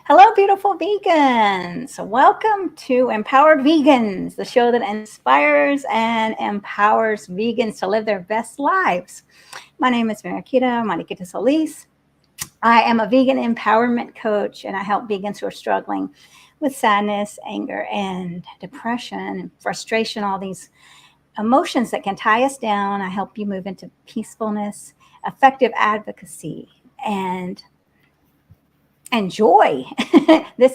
Hello, beautiful vegans. Welcome to Empowered Vegans, the show that inspires and empowers vegans to live their best lives. My name is Mariquita Solis. I am a vegan empowerment coach, and I help vegans who are struggling with sadness, anger, and depression and frustration, all these emotions that can tie us down. I help you move into peacefulness, effective advocacy, and joy.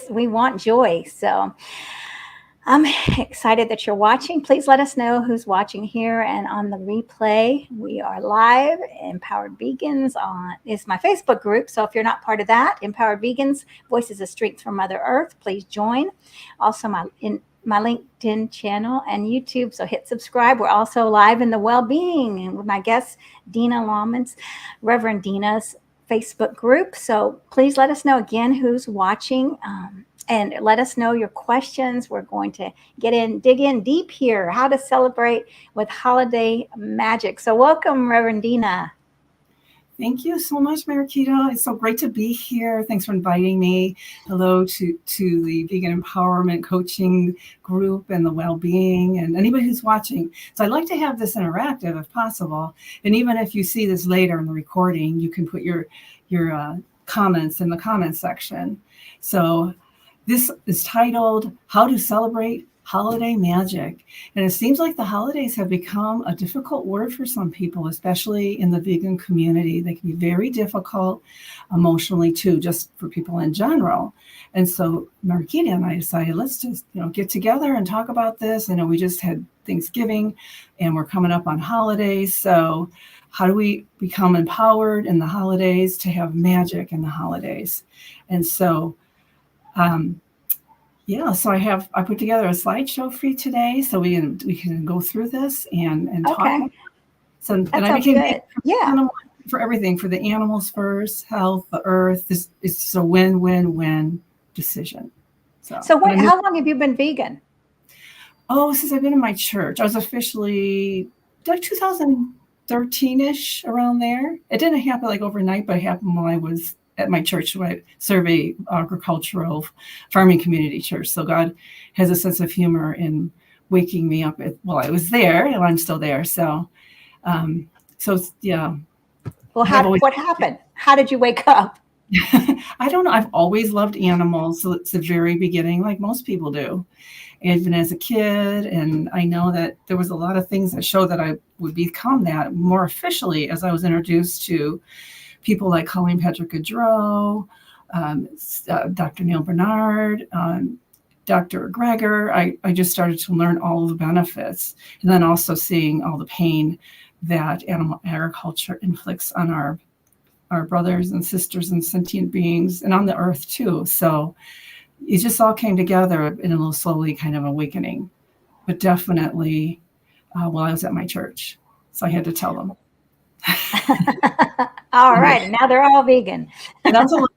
We want joy. So I'm excited that you're watching. Please let us know who's watching here and on the replay. We are live. Empowered Vegans is my Facebook group. So if you're not part of that, Empowered Vegans, Voices of Strength from Mother Earth, please join. Also my LinkedIn channel and YouTube. So hit subscribe. We're also live in the Wellbeing and with my guest, Dina Lauman's, Reverend Dina's Facebook group. So please let us know again who's watching and let us know your questions. We're going to dig in deep here, how to celebrate with holiday magic. So welcome, Reverend Dina. Thank you so much, Mariquita. It's so great to be here. Thanks for inviting me. Hello to the Vegan Empowerment Coaching Group and the Wellbeing and anybody who's watching. So I'd like to have this interactive if possible. And even if you see this later in the recording, you can put your comments in the comment section. So this is titled, How to Celebrate Holiday Magic. And it seems like the holidays have become a difficult word for some people, especially in the vegan community. They can be very difficult emotionally too, just for people in general. And so Mariquita and I decided, let's just get together and talk about this. I know we just had Thanksgiving and we're coming up on holidays. So how do we become empowered in the holidays to have magic in the holidays? And so so I put together a slideshow for you today, so we can go through this and talk. Okay. So and I became for everything, for the animals first, health, the earth. This is a win-win-win decision. So how long have you been vegan? Oh, since I've been in my church. I was officially like 2013-ish, around there. It didn't happen like overnight, but it happened when I was at my church, where I serve a agricultural farming community church. So God has a sense of humor in waking me up while I was there, and I'm still there. So, yeah. Well, what happened? How did you wake up? I don't know. I've always loved animals. So it's the very beginning, like most people do. Even as a kid, and I know that there was a lot of things that showed that I would become that more officially as I was introduced to people like Colleen Patrick Gaudreau, Dr. Neil Bernard, Dr. Greger. I just started to learn all of the benefits, and then also seeing all the pain that animal agriculture inflicts on our brothers and sisters and sentient beings, and on the earth too. So it just all came together in a little slowly kind of awakening, but definitely while I was at my church. So I had to tell them. All right, and now they're all vegan. And I love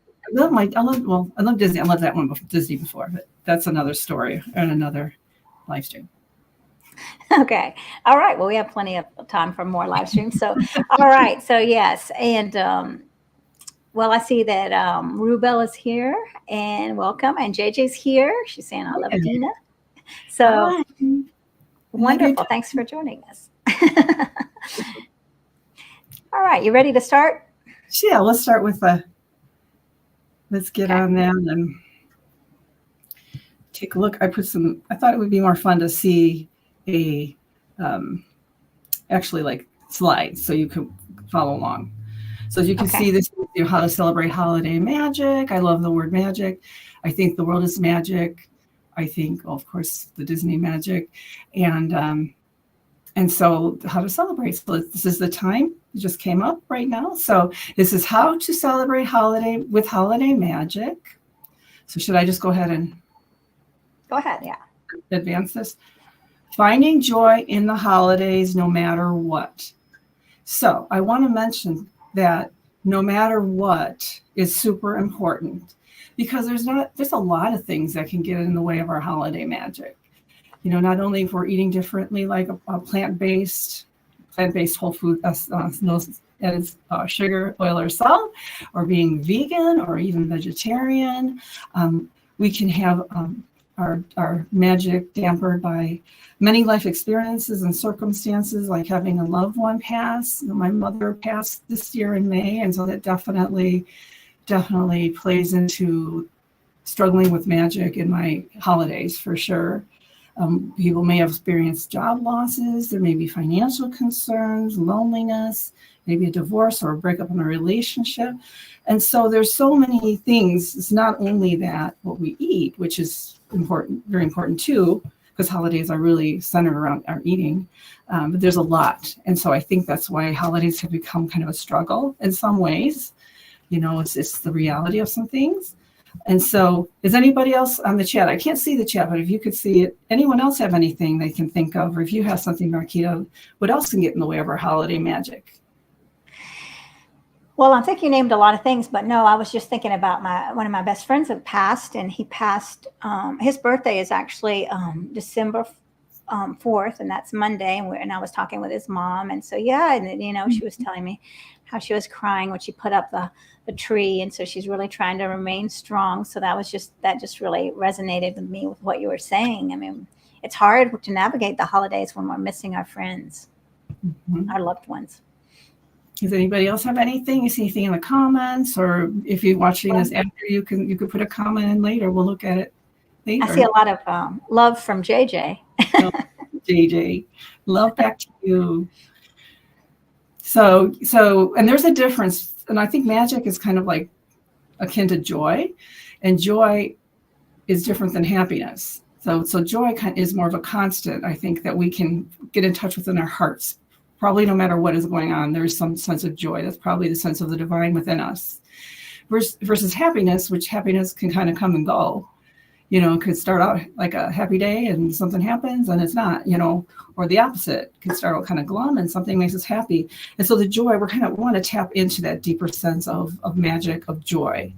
Disney. I love that one Disney before, but that's another story and another live stream. Okay. All right. Well, we have plenty of time for more live streams. So, all right. So yes. And, I see that Rubel is here, and welcome. And JJ's here. She's saying, I love Dina. So wonderful. Thanks for joining us. All right. You ready to start? Yeah, let's start with let's get on there and take a look. I thought it would be more fun to see a actually like slides so you can follow along. So as you can see, this is how to celebrate holiday magic. I love the word magic. I think the world is magic. I think, of course, the Disney magic, and so how to celebrate. So this is the time. It just came up right now. So this is how to celebrate holiday magic. So should I just go ahead and advance this? Finding joy in the holidays, no matter what. So I want to mention that no matter what is super important, because there's a lot of things that can get in the way of our holiday magic. Not only if we're eating differently, like a plant-based whole food, as sugar, oil, or salt, or being vegan or even vegetarian. We can have our magic dampened by many life experiences and circumstances, like having a loved one pass. My mother passed this year in May, and so that definitely plays into struggling with magic in my holidays for sure. People may have experienced job losses. There may be financial concerns, loneliness, maybe a divorce or a breakup in a relationship. And so there's so many things. It's not only that what we eat, which is important, very important too, because holidays are really centered around our eating. But there's a lot. And so I think that's why holidays have become kind of a struggle in some ways. You know, it's the reality of some things. And so is anybody else on the chat? I can't see the chat, but if you could see it, anyone else have anything they can think of? Or if you have something, Mariquita, what else can get in the way of our holiday magic? Well, I think you named a lot of things, but no, I was just thinking about one of my best friends that passed, and he passed, his birthday is actually December 4th, and that's Monday. And I was talking with his mom. And so, yeah, and you know, she was telling me how she was crying when she put up the tree. And so she's really trying to remain strong. So that just really resonated with me with what you were saying. I mean, it's hard to navigate the holidays when we're missing our friends, our loved ones. Does anybody else have anything? You see anything in the comments, or if you're watching this after, you could put a comment in later. We'll look at it later. I see a lot of love from JJ. JJ, love back to you. So, and there's a difference, and I think magic is kind of like akin to joy, and joy is different than happiness. So joy is more of a constant. I think that we can get in touch within our hearts. Probably no matter what is going on, there's some sense of joy. That's probably the sense of the divine within us. Versus happiness, which happiness can kind of come and go. You know, it could start out like a happy day and something happens and it's not, you know, or the opposite. It could start out kind of glum and something makes us happy. And so the joy, we want to tap into that deeper sense of magic, of joy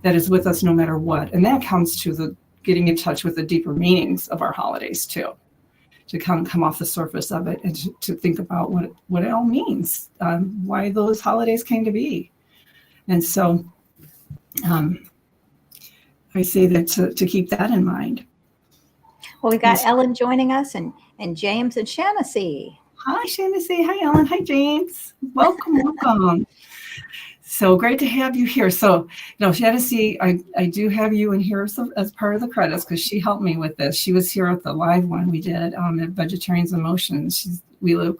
that is with us no matter what. And that comes to the getting in touch with the deeper meanings of our holidays too, to come off the surface of it and to think about what it all means, why those holidays came to be. And so I say that to keep that in mind. Well, we've got Ellen joining us, and James and Shanacy. Hi, Shanacy. Hi, Ellen. Hi, James. Welcome. So great to have you here. So, you know, Shanacy, I do have you in here as part of the credits because she helped me with this. She was here at the live one we did at Vegetarians in Motion. We live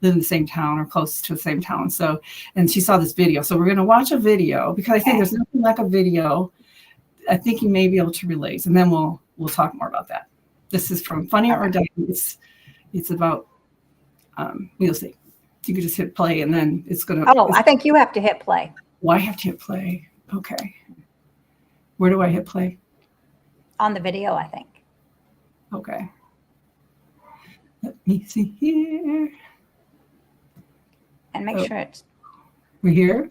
in the same town or close to the same town. So, and she saw this video. So we're going to watch a video because I think there's nothing like a video. I think you may be able to relate, and then we'll talk more about that. This is from Funny or Die. It's about we'll see. You could just hit play, and then it's gonna. Oh, I think you have to hit play. Well, I have to hit play. Okay. Where do I hit play? On the video, I think. Okay. Let me see here. And make sure it's. We're here.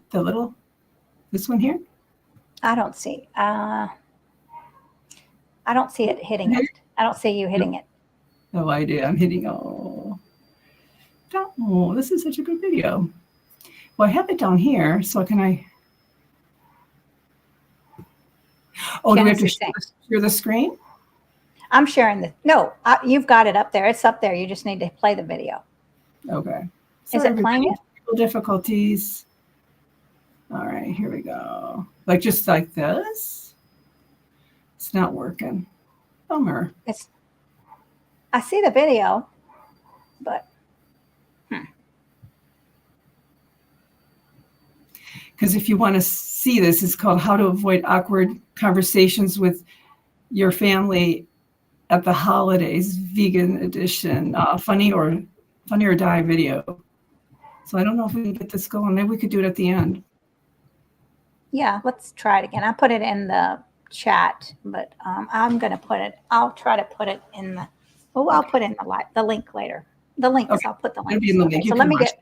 This one here. I don't see. I don't see it hitting it. I don't see you hitting it. No idea. I'm hitting. Oh, this is such a good video. Well, I have it down here. So can I? Oh, do we have to share the screen? I'm sharing No, you've got it up there. It's up there. You just need to play the video. Okay. Is it playing it? Difficulties. All right, here we go. Just like this. It's not working. Bummer. I see the video, but. Because if you want to see this, it's called How to Avoid Awkward Conversations with Your Family at the Holidays, Vegan Edition, Funny or Die video. So I don't know if we can get this going. Maybe we could do it at the end. Yeah, let's try it again. I put it in the chat, but I'm going to put it. I'll try to put it in the. Oh, I'll put in the link later. The links. Okay. I'll put the link. Okay, so let me get.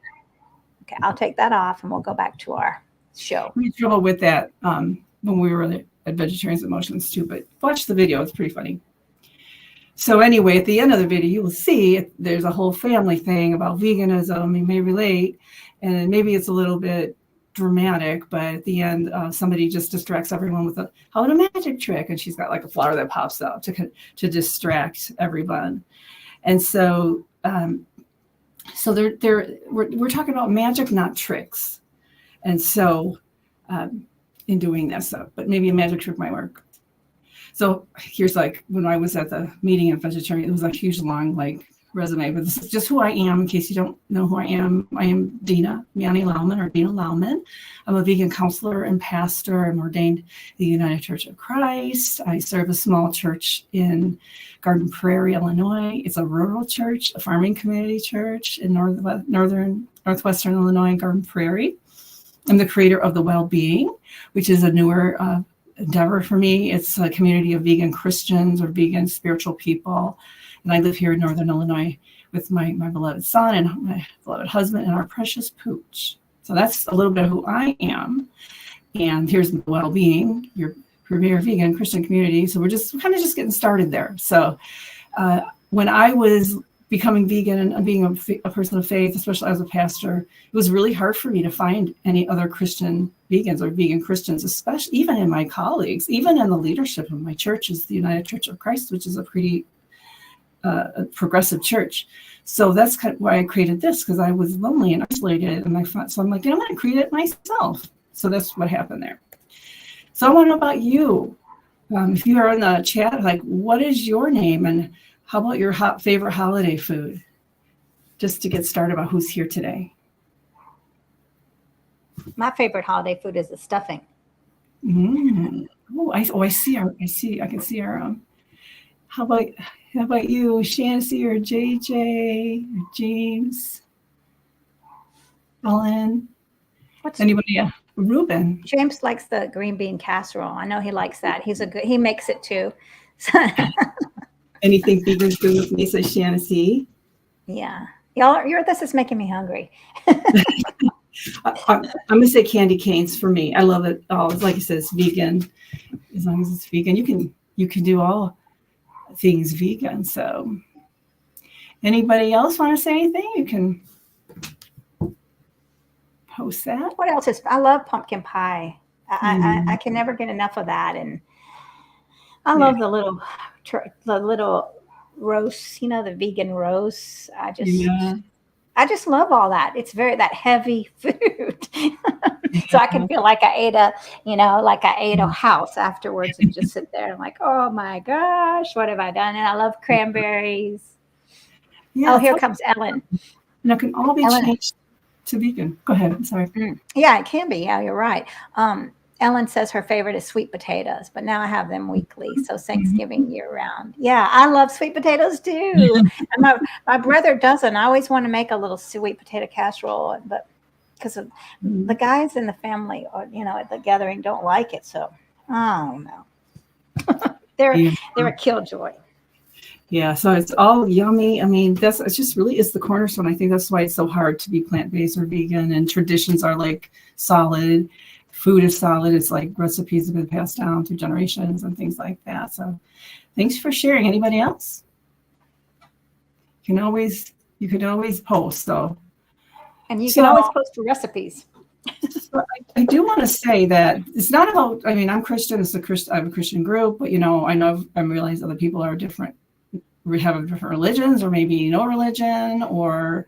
Okay, I'll take that off, and we'll go back to our show. We had trouble with that when we were at Vegetarians in Motions too, but watch the video. It's pretty funny. So anyway, at the end of the video, you will see there's a whole family thing about veganism. You may relate. and maybe it's a little bit dramatic, but at the end, somebody just distracts everyone with a magic trick, and she's got like a flower that pops out to distract everyone. And so, we're talking about magic, not tricks. And so, in doing this, but maybe a magic trick might work. So here's like when I was at the meeting of vegetarian, it was like huge, long like resume, but this is just who I am in case you don't know who I am. I am Dina Lauman, or Dina Lauman. I'm a vegan counselor and pastor. I'm ordained in the United Church of Christ. I serve a small church in Garden Prairie, Illinois. It's a rural church, a farming community church in northwestern Illinois, Garden Prairie. I'm the creator of the Well-Being, which is a newer endeavor for me. It's a community of vegan Christians or vegan spiritual people. And I live here in Northern Illinois with my beloved son and my beloved husband and our precious pooch. So that's a little bit of who I am. And here's the Well-Being, your premier vegan Christian community. So we're just kind of just getting started there. So when I was becoming vegan and being a person of faith, especially as a pastor, it was really hard for me to find any other Christian vegans or vegan Christians, especially even in my colleagues, even in the leadership of my church, is the United Church of Christ, which is a pretty a progressive church. So that's kind of why I created this, because I was lonely and isolated, and so I'm like, I'm going to create it myself. So that's what happened there. So I want to know about you. If you are in the chat, like, what is your name, and how about your favorite holiday food? Just to get started about who's here today. My favorite holiday food is the stuffing. Oh, I can see our. How about you, Shancy or JJ or James? Ellen? Anybody else? Ruben. James likes the green bean casserole. I know he likes that. He makes it too. Anything vegan food with me, says Shancy. Yeah. This is making me hungry. I'm gonna say candy canes for me. I love it. Oh, like I said, it's vegan. As long as it's vegan, you can do all things vegan. So anybody else want to say anything? You can post that. What else I love pumpkin pie. I can never get enough of that. And I love the little roasts, the vegan roasts. I just love all that. It's that heavy food. So I can feel like I ate a house afterwards, and just sit there and I'm like, oh my gosh, what have I done? And I love cranberries. Yeah, here comes Ellen. And it can all be changed to vegan. Go ahead. I'm sorry. Yeah, it can be. Yeah, you're right. Ellen says her favorite is sweet potatoes, but now I have them weekly. So Thanksgiving year round. Yeah, I love sweet potatoes too. And my brother doesn't. I always want to make a little sweet potato casserole, but because of the guys in the family, or at the gathering, don't like it. So I don't know. They're a killjoy. Yeah, so it's all yummy. I mean, it's the cornerstone. I think that's why it's so hard to be plant-based or vegan, and traditions are like solid. Food is solid. It's like recipes have been passed down through generations and things like that. So thanks for sharing. Anybody else? You can always post. So. And you can always post your recipes. So I do want to say that it's not about, I'm Christian. I have a Christian group, but I realize other people are different. We have different religions, or maybe no religion, or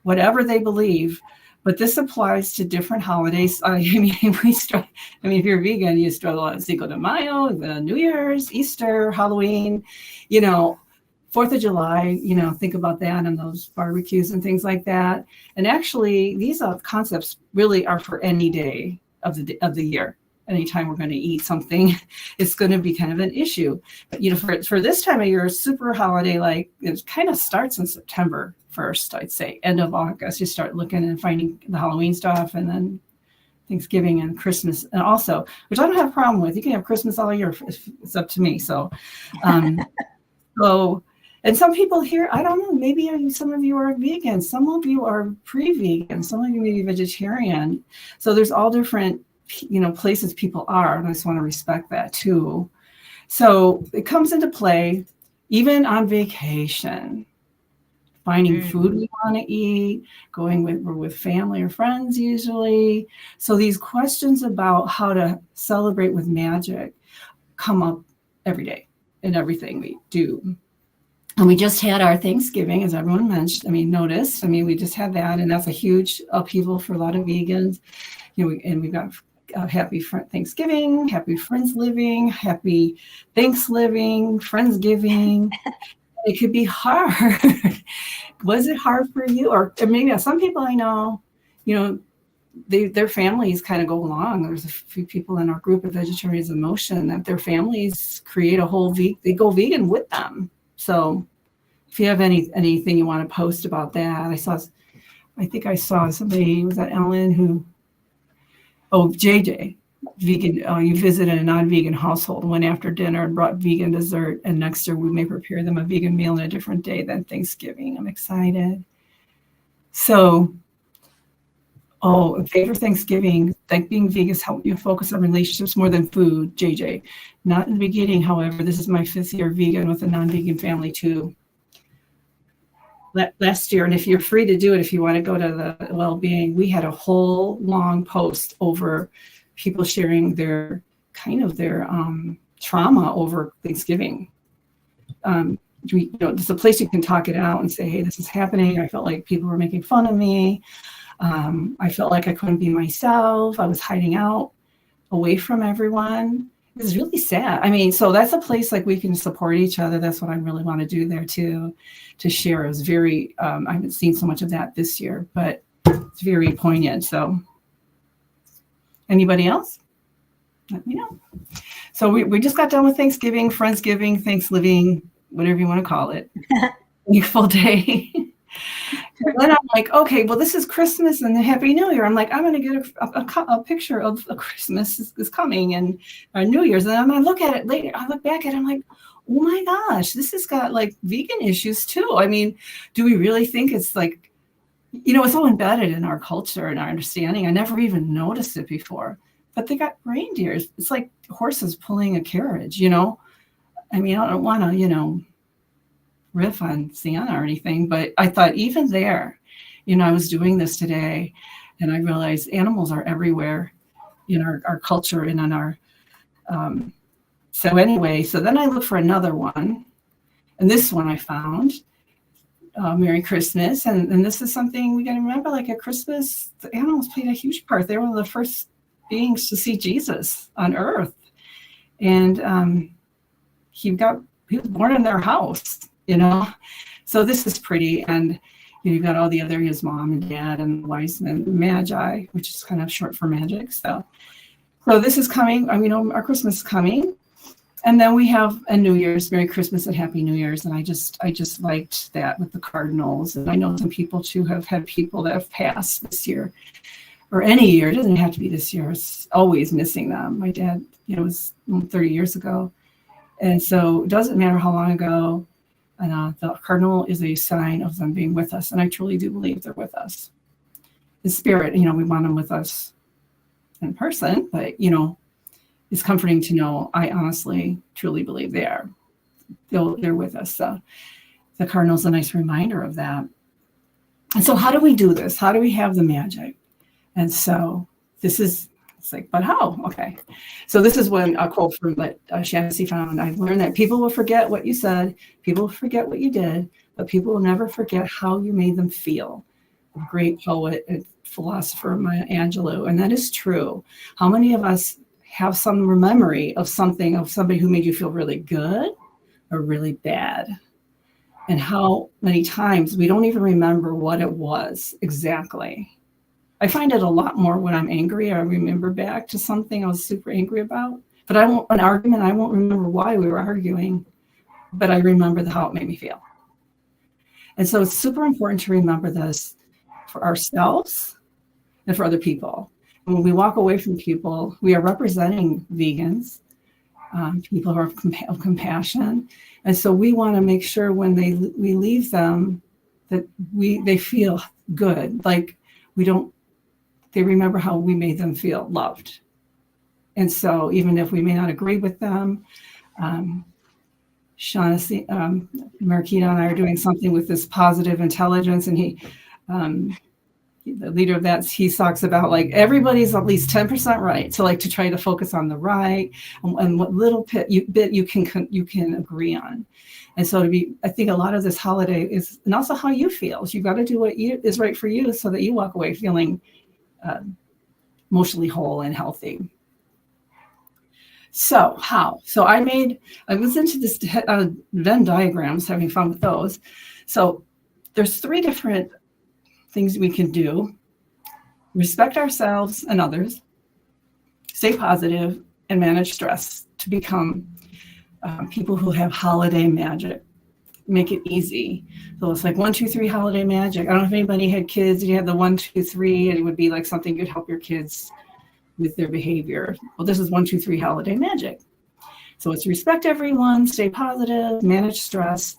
whatever they believe. But this applies to different holidays. If you're vegan, you struggle on Cinco de Mayo, the New Year's, Easter, Halloween, 4th of July, think about that, and those barbecues and things like that. And actually, these concepts really are for any day of the year. Anytime we're going to eat something, it's going to be kind of an issue. But for this time of year, super holiday, like it kind of starts in September 1st, I'd say, end of August. You start looking and finding the Halloween stuff, and then Thanksgiving and Christmas, and also, which I don't have a problem with. You can have Christmas all year. It's up to me. So, and some people here, I don't know, maybe some of you are vegan, some of you are pre-vegan, some of you may be vegetarian. So there's all different places people are, and I just want to respect that too. So it comes into play even on vacation. finding food we want to eat, we're with family or friends usually. So these questions about how to celebrate with magic come up every day in everything we do. And we just had our Thanksgiving, as everyone mentioned. We just had that, and that's a huge upheaval for a lot of vegans. And we've got happy Thanksgiving, happy Friendsgiving, happy Thanksgiving, Friendsgiving. It could be hard. Was it hard for you? Or maybe some people I know, their families kind of go along. There's a few people in our group of Vegetarians in Motion that their families create a whole they go vegan with them. So if you have anything you want to post about that, I think I saw somebody, was that Ellen JJ, vegan, you visited a non-vegan household, went after dinner and brought vegan dessert, and next year we may prepare them a vegan meal on a different day than Thanksgiving. I'm excited. So, favorite Thanksgiving, like being vegan help you focus on relationships more than food, JJ. Not in the beginning, however, this is my 5th year vegan with a non-vegan family too. Last year, and if you're free to do it, if you want to go to the well-being, we had a whole long post over people sharing their trauma over Thanksgiving. It's a place you can talk it out and say, hey, this is happening. I felt like people were making fun of me. I felt like I couldn't be myself. I was hiding out away from everyone. It was really sad. So that's a place like we can support each other. That's what I really want to do there too, to share. It was very, I haven't seen so much of that this year, but it's very poignant. So anybody else? Let me know. So we just got done with Thanksgiving, Friendsgiving, Thanksgiving, whatever you want to call it. Full day. And then I'm like, okay, well, this is Christmas and the Happy New Year. I'm like, I'm going to get a picture of a Christmas is coming and New Year's. And I'm going to look at it later. I look back at it. I'm like, oh my gosh, this has got like vegan issues too. Do we really think it's like, it's so embedded in our culture and our understanding. I never even noticed it before, but they got reindeers. It's like horses pulling a carriage, I don't want to, riff on Sienna or anything, but I thought even there, I was doing this today and I realized animals are everywhere in our culture and in our, so then I looked for another one, and this one I found, Merry Christmas. And this is something we got to remember, like at Christmas, the animals played a huge part. They were one of the first beings to see Jesus on earth. And he was born in their house, So this is pretty. And you've got all the other, his mom and dad and wise men, Magi, which is kind of short for magic. So this is coming. Our Christmas is coming. And then we have a New Year's, Merry Christmas and Happy New Year's. And I just liked that with the cardinals. And I know some people too have had people that have passed this year or any year. It doesn't have to be this year. It's always missing them. My dad, was 30 years ago. And so it doesn't matter how long ago. And the cardinal is a sign of them being with us. And I truly do believe they're with us. In spirit, we want them with us in person, but, it's comforting to know I honestly, truly believe they're with us. So the cardinal's a nice reminder of that. And so how do we do this? How do we have the magic? And so it's like, but how? Okay. So this is when a quote from that Shansi found. I've learned that people will forget what you said, people will forget what you did, but people will never forget how you made them feel. A great poet and philosopher, Maya Angelou. And that is true. How many of us have some memory of somebody who made you feel really good or really bad? And how many times we don't even remember what it was exactly. I find it a lot more when I'm angry. I remember back to something I was super angry about, but I won't remember why we were arguing, but I remember how it made me feel. And so it's super important to remember this for ourselves and for other people. And when we walk away from people, we are representing vegans, people who are of compassion. And so we want to make sure when we leave them that they feel good, like they remember how we made them feel loved. And so even if we may not agree with them, Shaughnessy, Mariquita and I are doing something with this positive intelligence, and the leader of that, he talks about like everybody's at least 10% right. So like to try to focus on the right and what little bit you can agree on. And so I think a lot of this holiday is, and also how you feel. So you've got to do what is right for you so that you walk away feeling emotionally whole and healthy. So how? So I was into this Venn diagrams, having fun with those. So there's 3 different things we can do: respect ourselves and others, stay positive, and manage stress to become people who have holiday magic. Make it easy. So it's like 1, 2, 3 holiday magic. I don't know if anybody had kids and you had the 1, 2, 3, and it would be like something you'd help your kids with their behavior. Well, this is 1, 2, 3 holiday magic. So it's respect everyone, stay positive, manage stress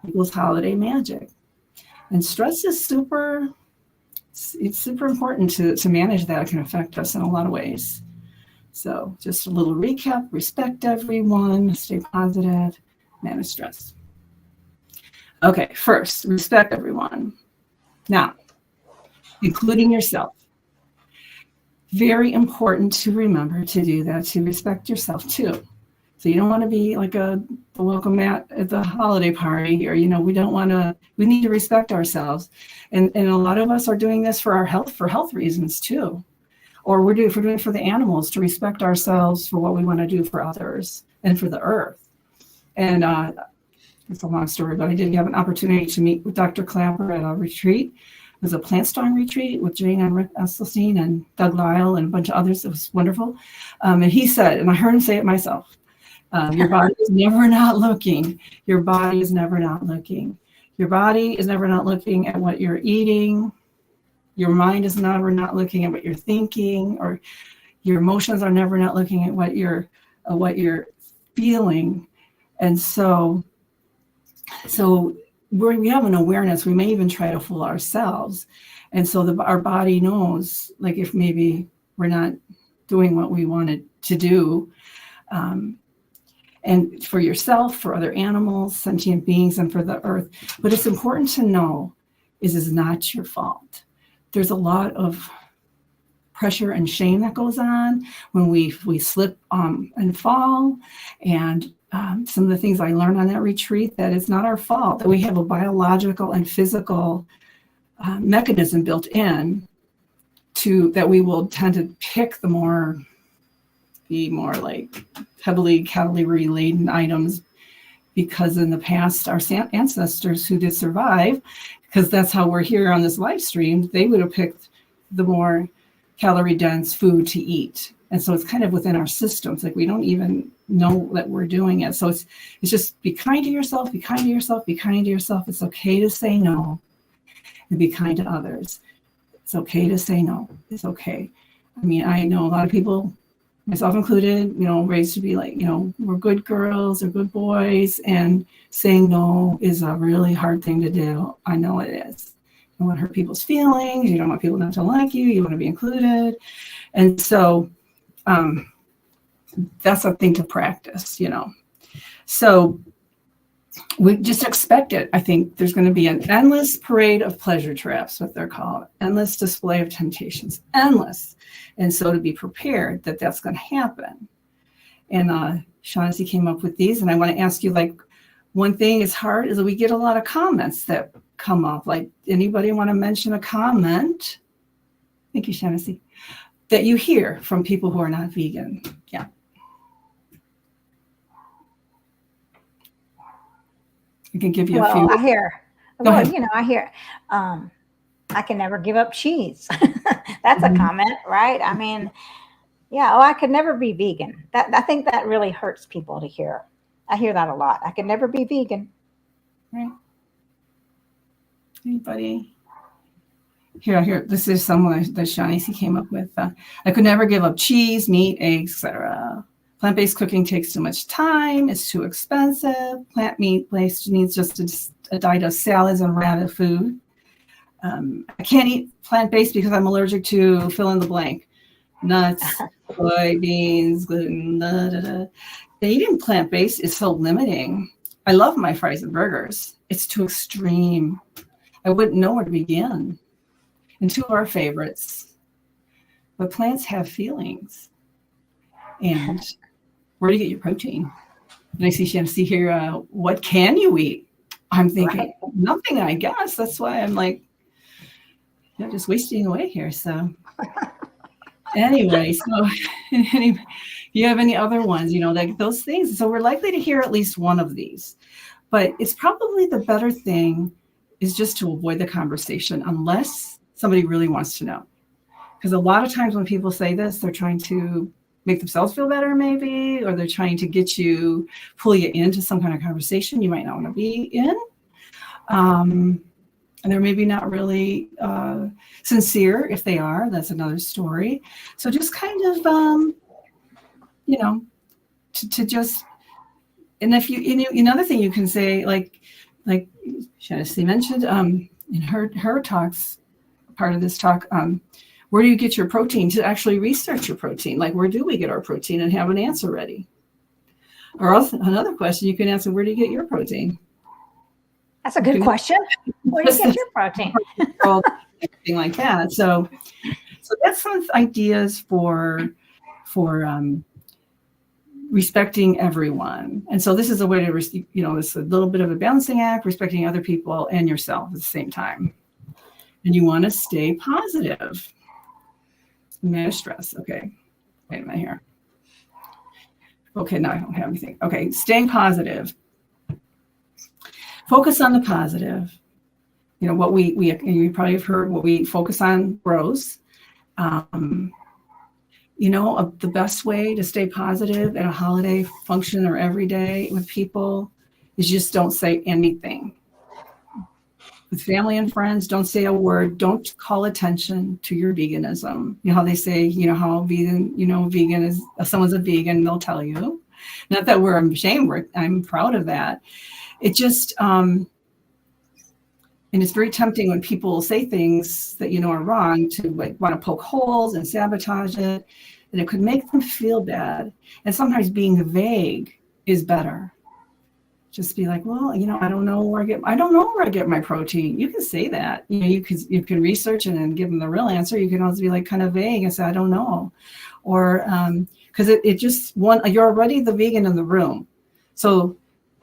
equals holiday magic. And stress is super important to manage that. It can affect us in a lot of ways. So just a little recap: respect everyone, stay positive, manage stress. Okay, first, respect everyone. Now, including yourself. Very important to remember to do that, to respect yourself too. So you don't want to be like the welcome mat at the holiday party, or, we need to respect ourselves. And a lot of us are doing this for health reasons too. Or if we're doing it for the animals, to respect ourselves for what we want to do for others and for the earth. And it's a long story, but I did have an opportunity to meet with Dr. Clapper at a retreat. It was a Plant Strong retreat with Jane Esselstein and Doug Lyle and a bunch of others. It was wonderful. And he said, and I heard him say it myself, your body is never not looking. Your body is never not looking. Your body is never not looking at what you're eating. Your mind is never not looking at what you're thinking, or your emotions are never not looking at what you're feeling. And so we have an awareness. We may even try to fool ourselves. And so our body knows, like, if maybe we're not doing what we wanted to do. And for yourself, for other animals, sentient beings, and for the earth. But it's important to know it's not your fault. There's a lot of pressure and shame that goes on when we slip and fall. And some of the things I learned on that retreat, that it's not our fault, that we have a biological and physical mechanism built in that we will tend to pick the more like heavily calorie laden items, because in the past our ancestors who did survive, because that's how we're here on this live stream, they would have picked the more calorie dense food to eat. And so it's kind of within our systems, like we don't even know that we're doing it. So it's just be kind to yourself, be kind to yourself, be kind to yourself. It's okay to say no and be kind to others. It's okay to say no. It's okay. I mean, I know a lot of people, myself included, raised to be like, we're good girls or good boys, and saying no is a really hard thing to do. I know it is. You don't want to hurt people's feelings. You don't want people not to like you. You want to be included. And so that's a thing to practice, So we just expect it. I think there's going to be an endless parade of pleasure traps, what they're called, endless display of temptations, endless. And so to be prepared that that's going to happen. And Shaughnessy came up with these, and I want to ask you, like, one thing is hard is that we get a lot of comments that come up. Like, anybody want to mention a comment? Thank you, Shaughnessy. That you hear from people who are not vegan. Yeah. I can give you a few. I hear, I hear, I can never give up cheese. That's a comment, right? I mean, yeah. I could never be vegan. I think that really hurts people to hear. I hear that a lot. I could never be vegan. Right. Anybody? Here. This is someone that Shaughnessy came up with. I could never give up cheese, meat, eggs, etc. Plant-based cooking takes too much time. It's too expensive. Plant-based needs just a diet of salads and rabbit food. I can't eat plant-based because I'm allergic to fill in the blank. Nuts, soybeans, gluten, Eating plant-based is so limiting. I love my fries and burgers. It's too extreme. I wouldn't know where to begin. And two of our favorites, but plants have feelings. And where do you get your protein? And I see Shamsi here, what can you eat? I'm thinking, nothing, I guess. That's why I'm like, just wasting away here. So anyway, so do you have any other ones, like those things? So we're likely to hear at least one of these, but it's probably the better thing is just to avoid the conversation unless somebody really wants to know. Because a lot of times when people say this, they're trying to make themselves feel better maybe, or they're trying to pull you into some kind of conversation you might not want to be in. And they're maybe not really sincere. If they are, that's another story. So just kind of, to just, and if another thing you can say, like Shannon mentioned in her talks, part of this talk, where do you get your protein? To actually research your protein. Like, where do we get our protein, and have an answer ready? Or else, another question you can answer, where do you get your protein? That's a good question. Where do you get your protein? Anything like that. So that's some ideas for respecting everyone. And so this is a way to, it's a little bit of a balancing act, respecting other people and yourself at the same time. And you want to stay positive. Manage stress. Okay. Wait a minute here. Okay, now I don't have anything. Okay, staying positive. Focus on the positive. What you probably have heard, what we focus on grows. The best way to stay positive at a holiday function or every day with people is just don't say anything. With family and friends, don't say a word. Don't call attention to your veganism. You know how they say, how vegan, vegan is, if someone's a vegan, they'll tell you. Not that we're ashamed, I'm proud of that. It just, and it's very tempting when people say things that are wrong to want to poke holes and sabotage it, and it could make them feel bad. And sometimes being vague is better. Just be like, well, I don't know where I get my protein. You can say that. You can research it and give them the real answer. You can also be like kind of vague and say, I don't know, or because it just you're already the vegan in the room, so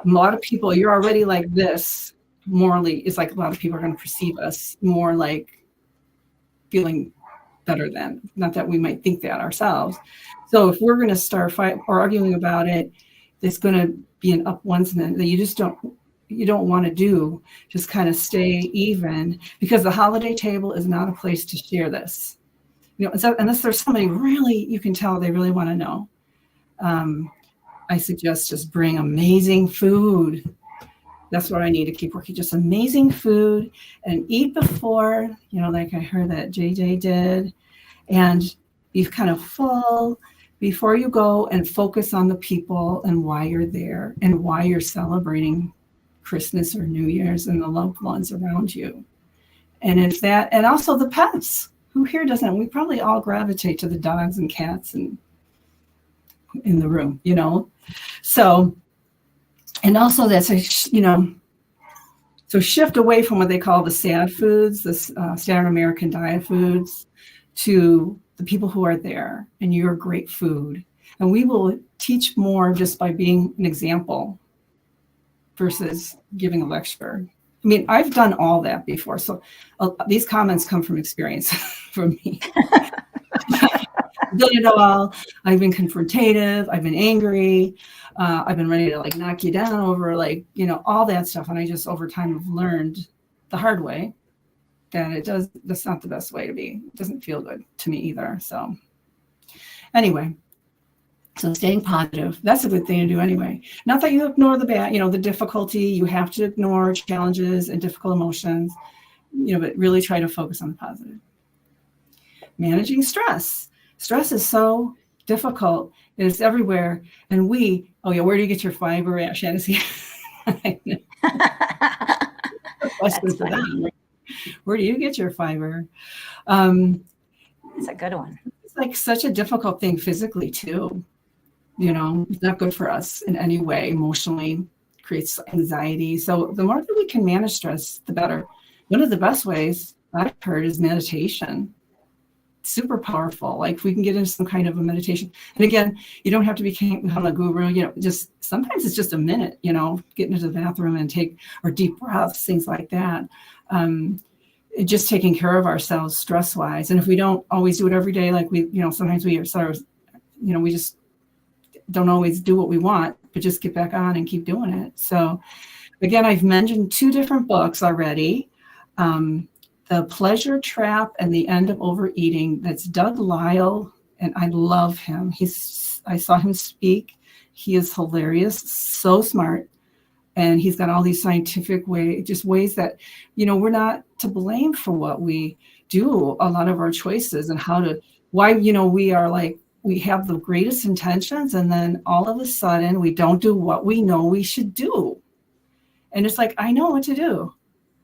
a lot of people, you're already like this morally. It's like a lot of people are going to perceive us more like feeling better than, not that we might think that ourselves. So if we're going to start fight or arguing about it, it's going to be an up one that you don't want to do. Just kind of stay even, because the holiday table is not a place to share this. Unless there's somebody really, you can tell they really want to know. I suggest just bring amazing food. That's what I need to keep working. Just amazing food, and eat before, like I heard that JJ did, and be kind of full before you go, and focus on the people and why you're there and why you're celebrating Christmas or New Year's and the loved ones around you. And it's that, and also the pets. Who here doesn't? We probably all gravitate to the dogs and cats and in the room, So, and also that's so shift away from what they call the sad foods, the standard American diet foods, to the people who are there and your great food. And we will teach more just by being an example versus giving a lecture. I mean, I've done all that before. So these comments come from experience from me. I've done it all. I've been confrontative. I've been angry. I've been ready to knock you down over all that stuff. And I just over time have learned the hard way that that's not the best way to be. It doesn't feel good to me either. So anyway, so staying positive, that's a good thing to do anyway. Not that you ignore the bad, the difficulty. You have to ignore challenges and difficult emotions, but really try to focus on the positive. Managing stress. Stress is so difficult. It's everywhere. And where do you get your fiber at, Shannon? Question for them. Where do you get your fiber? That's a good one. It's such a difficult thing physically too. It's not good for us in any way, emotionally, creates anxiety. So the more that we can manage stress, the better. One of the best ways I've heard is meditation. Super powerful. Like if we can get into some kind of a meditation. And again, you don't have to become a guru, just sometimes it's just a minute, get into the bathroom and take, or deep breaths, things like that. Just taking care of ourselves stress wise. And if we don't always do it every day, like sometimes we are sort of, we just don't always do what we want, but just get back on and keep doing it. So again, I've mentioned 2 different books already. The Pleasure Trap and the End of Overeating. That's Doug Lisle, and I love him. I saw him speak. He is hilarious, so smart, and he's got all these scientific ways that, we're not to blame for what we do, a lot of our choices, and why, we are like, we have the greatest intentions, and then all of a sudden we don't do what we know we should do. And it's like, I know what to do,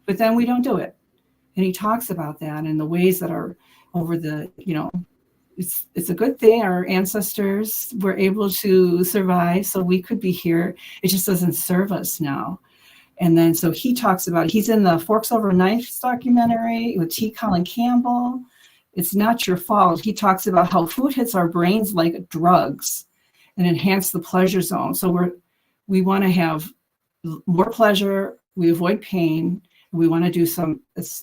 but then we don't do it. And he talks about that and the ways that are over the, it's a good thing our ancestors were able to survive, so we could be here. It just doesn't serve us now. And then so he talks about, he's in the Forks Over Knives documentary with T. Colin Campbell. It's Not Your Fault. He talks about how food hits our brains like drugs and enhance the pleasure zone. So we want to have more pleasure. We avoid pain. We want to do some as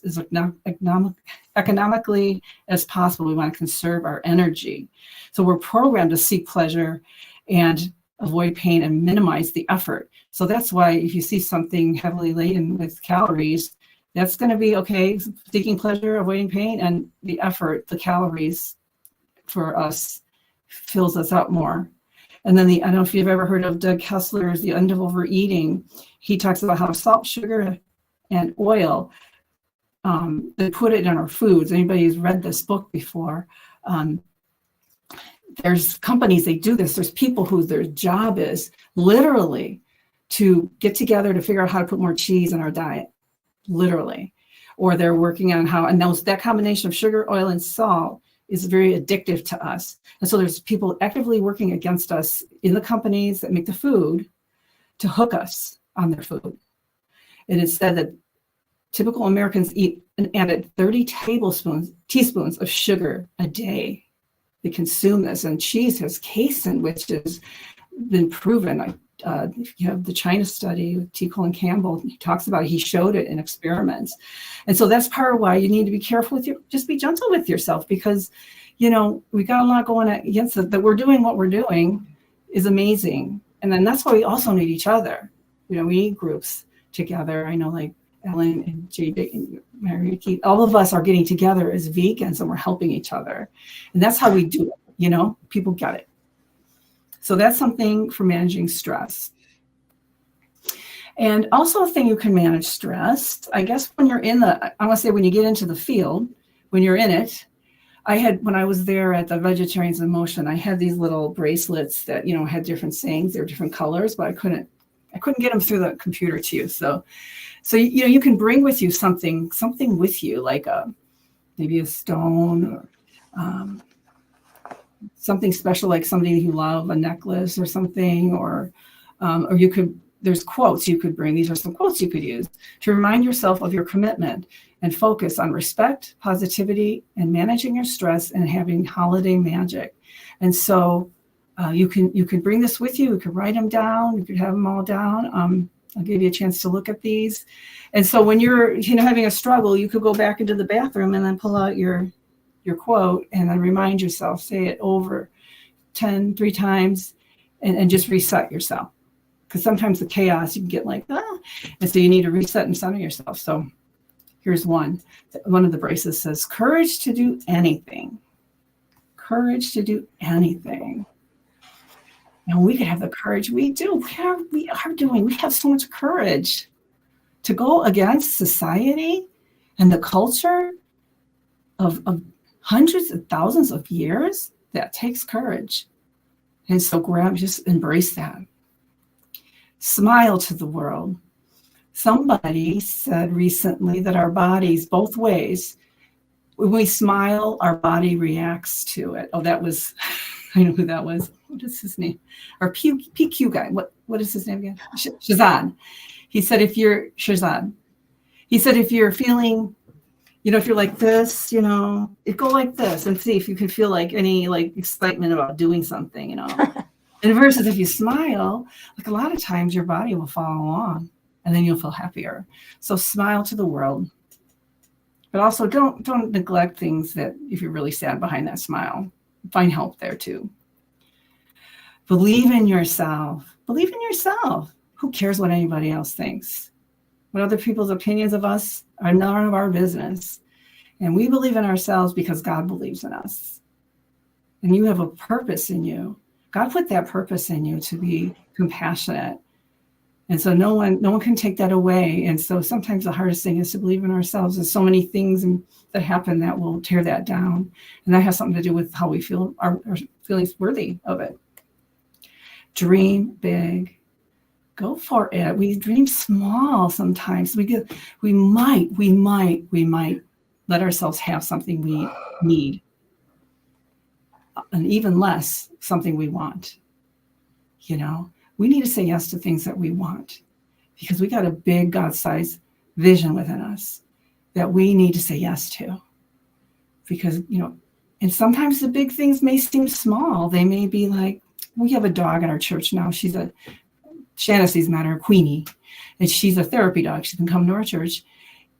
economically as possible. We want to conserve our energy. So we're programmed to seek pleasure and avoid pain and minimize the effort. So that's why if you see something heavily laden with calories, that's going to be okay, seeking pleasure, avoiding pain, and the effort, the calories for us fills us up more. And then I don't know if you've ever heard of Doug Kessler's The End of Overeating. He talks about how salt, sugar, and oil, they put it in our foods. Anybody who's read this book before, there's companies, they do this. There's people who their job is literally to get together to figure out how to put more cheese in our diet, literally. Or they're working on that combination of sugar, oil, and salt is very addictive to us. And so there's people actively working against us in the companies that make the food to hook us on their food. It is said that typical Americans eat an added 30 teaspoons of sugar a day. They consume this, and cheese has casein, which has been proven. If you have the China study with T. Colin Campbell, he talks about it. He showed it in experiments. And so that's part of why you need to be careful just be gentle with yourself, because, we got a lot going against it. That we're doing what we're doing is amazing. And then that's why we also need each other. We need groups together. I know like Ellen and JJ and Mariquita, all of us are getting together as vegans and we're helping each other. And that's how we do it, people get it. So that's something for managing stress. And also a thing you can manage stress, I guess when you're when you get into the field, when you're in it, when I was there at the Vegetarians in Motion, I had these little bracelets that, had different sayings, they were different colors, but I couldn't get them through the computer to you. So you can bring with you something with you, like maybe a stone or something special, like somebody you love, a necklace or something, or you could. There's quotes you could bring. These are some quotes you could use to remind yourself of your commitment and focus on respect, positivity, and managing your stress and having holiday magic. And so you can bring this with you. You could write them down. You could have them all down. I'll give you a chance to look at these. And so when you're having a struggle, you could go back into the bathroom and then pull out your quote and then remind yourself, say it over 3 times, and just reset yourself. Because sometimes the chaos, you can get like, and so you need to reset and center yourself. So here's one. One of the bracelets says, courage to do anything. Courage to do anything. And we could have the courage. We do. We have so much courage to go against society and the culture of hundreds of thousands of years. That takes courage. And so just embrace that. Smile to the world. Somebody said recently that our bodies, both ways, when we smile, our body reacts to it. Oh, that was I know who that was. What is his name? Our PQ guy. What is his name again? Shazad. He said, if you're Shazad, he said, if you're feeling, if you're like this, go like this and see if you can feel like any like excitement about doing something, And versus if you smile, like a lot of times your body will follow along and then you'll feel happier. So smile to the world. But also don't neglect things that if you're really sad behind that smile, find help there too. Believe in yourself. Believe in yourself. Who cares what anybody else thinks? What other people's opinions of us are none of our business. And we believe in ourselves because God believes in us. And you have a purpose in you. God put that purpose in you to be compassionate. And so no one can take that away. And so sometimes the hardest thing is to believe in ourselves. There's so many things that happen that will tear that down. And that has something to do with how we feel, our feelings worthy of it. Dream big. Go for it. We dream small sometimes. We might let ourselves have something we need. And even less, something we want. We need to say yes to things that we want because we got a big God-sized vision within us that we need to say yes to. Because, and sometimes the big things may seem small. They may be like, we have a dog in our church now. Shanacy's met her, Queenie, and she's a therapy dog. She can come to our church.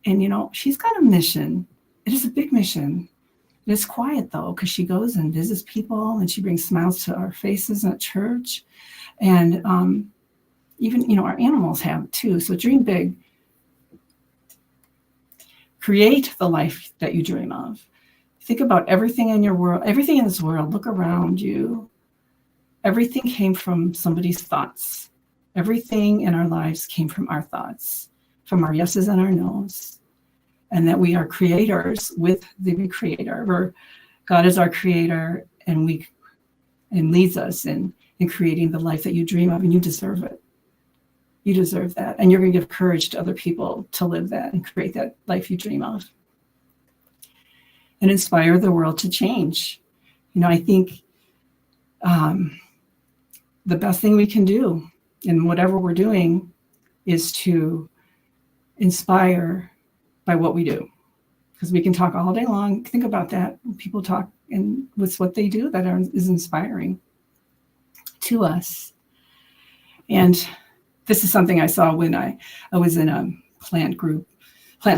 And, she's got a mission. It is a big mission. It's quiet, though, because she goes and visits people and she brings smiles to our faces at church. And even, our animals have it, too. So dream big. Create the life that you dream of. Think about everything in your world, everything in this world. Look around you. Everything came from somebody's thoughts. Everything in our lives came from our thoughts, from our yeses and our nos. And that we are creators with the creator. God is our creator and leads us in creating the life that you dream of, and you deserve it. You deserve that. And you're going to give courage to other people to live that and create that life you dream of. And inspire the world to change. I think the best thing we can do in whatever we're doing is to inspire by what we do, because we can talk all day long. Think about that. People talk, and what's what they do that is inspiring to us. And this is something I saw when I was in a Plant